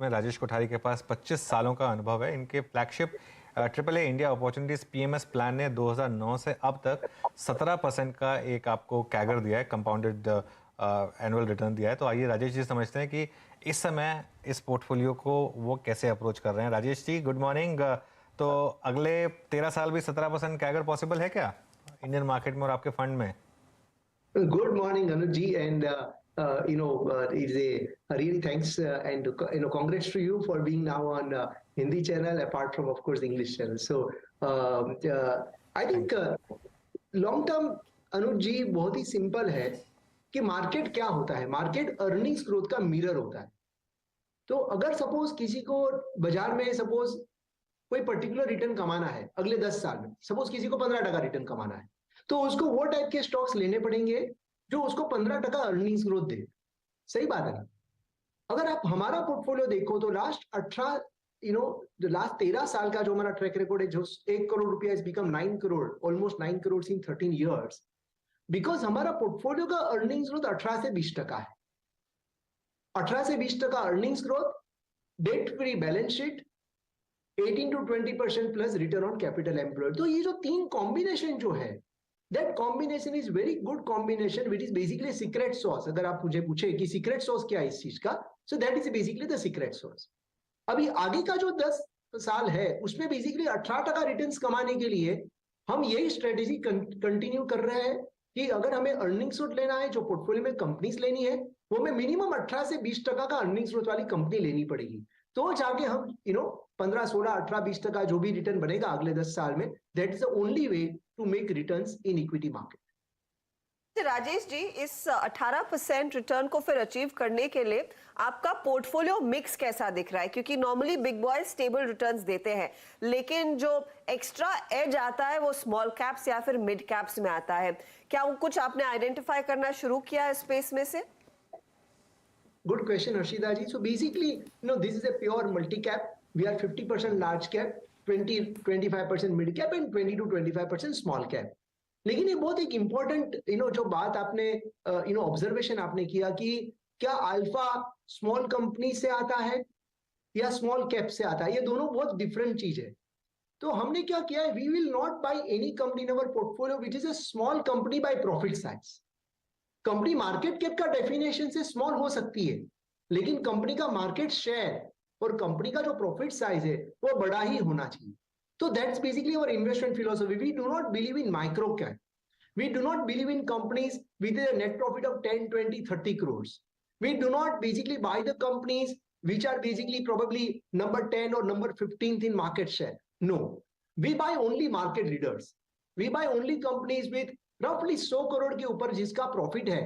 में राजेश कोठारी के पास 25 सालों का अनुभव है। इनके flagship triple A India opportunities PMS plan ने 2009 से अब तक 17% का एक आपको कैगर दिया है, कंपाउंडेड एनुअल रिटर्न दिया है। तो आइए राजेश जी समझते हैं कि इस समय इस पोर्टफोलियो को वो कैसे अप्रोच कर रहे हैं। Rajesh ji good morning. तो अगले 13 साल भी 17% कैगर पॉसिबल है क्या इंडियन मार्केट में और आपके फंड में? Good morning, Anuj ji, and it's a really thanks and congrats to you for being now on Hindi channel apart from of course English channel. So I think long term अनुज जी बहुत ही simple है कि market क्या होता है। Market earnings growth का mirror होता है। तो अगर सपोज किसी को बाजार में सपोज कोई पर्टिकुलर रिटर्न कमाना है अगले 10 साल में, सपोज किसी को 15% रिटर्न कमाना है, तो उसको वो टाइप के स्टॉक्स लेने पड़ेंगे जो उसको 15% अर्निंग्स ग्रोथ दे। सही बात है ना? अगर आप हमारा पोर्टफोलियो देखो तो लास्ट 18 लास्ट 13 साल का जो हमारा ट्रैक रिकॉर्ड है, जो 1 करोड़ रुपया is become 9 crore, almost 9 crore in 13 years, because हमारा पोर्टफोलियो का अर्निंग्स ग्रोथ 18 से 20% है। 18 से 20% earnings growth, debt free balance sheet, 18 to 20% plus return on capital employed. तो ये जो तीन कॉम्बिनेशन जो है, that combination is very good combination which is basically secret sauce. अगर आप मुझे पूछे कि सीक्रेट सॉस क्या है इस चीज का, so that is basically the secret sauce. अभी आगे का जो 10 साल है उसमें बेसिकली 18% रिटर्न्स कमाने के लिए हम यही स्ट्रेटेजी कंटिन्यू कर रहे हैं कि अगर हमें अर्निंग्स ग्रोथ लेना है, जो पोर्टफोलियो में कंपनीज लेनी है, वो हमें मिनिमम 18 से 20% का अर्निंग्स ग्रोथ वाली कंपनी लेनी पड़ेगी। तो जाके हम 15, 16, 18, 20% जो भी रिटर्न बनेगा अगले 10 साल में, that is the only way to make returns in equity market. Rajesh ji, इस 18% रिटर्न को फिर अचीव करने के लिए आपका पोर्टफोलियो मिक्स कैसा दिख रहा है? क्योंकि normally big boy stable returns देते हैं, लेकिन जो एक्स्ट्रा एज आता है वो स्मॉल कैप्स या फिर मिड कैप्स में आता है। क्या वो कुछ आपने आइडेंटिफाई करना शुरू किया है स्पेस में से? Good question, Harshida ji. So basically, this is a pure multi-cap. We are 50% large cap, 20-25% mid cap and 20 to 25% small cap. लेकिन ये बहुत एक इंपॉर्टेंट जो बात आपने ऑब्जर्वेशन आपने किया कि क्या अल्फा स्मॉल कंपनी से आता है या स्मॉल कैप से आता है, ये दोनों बहुत डिफरेंट चीज है। तो हमने क्या किया है, we will not buy any company in our portfolio which is a small company by profit size. Company market cap का डेफिनेशन से स्मॉल हो सकती है, लेकिन कंपनी का मार्केट शेयर और कंपनी का जो प्रॉफिट साइज है वो बड़ा ही होना चाहिए। तो that's basically our investment philosophy. We do not believe in micro cap, we do not believe in companies with a net profit of 10, 20, 30 crores. We do not basically buy the companies which are basically probably number 10 or number 15th in market share. No, we buy only market leaders. We buy only companies with roughly 100 crore के ऊपर जिसका profit है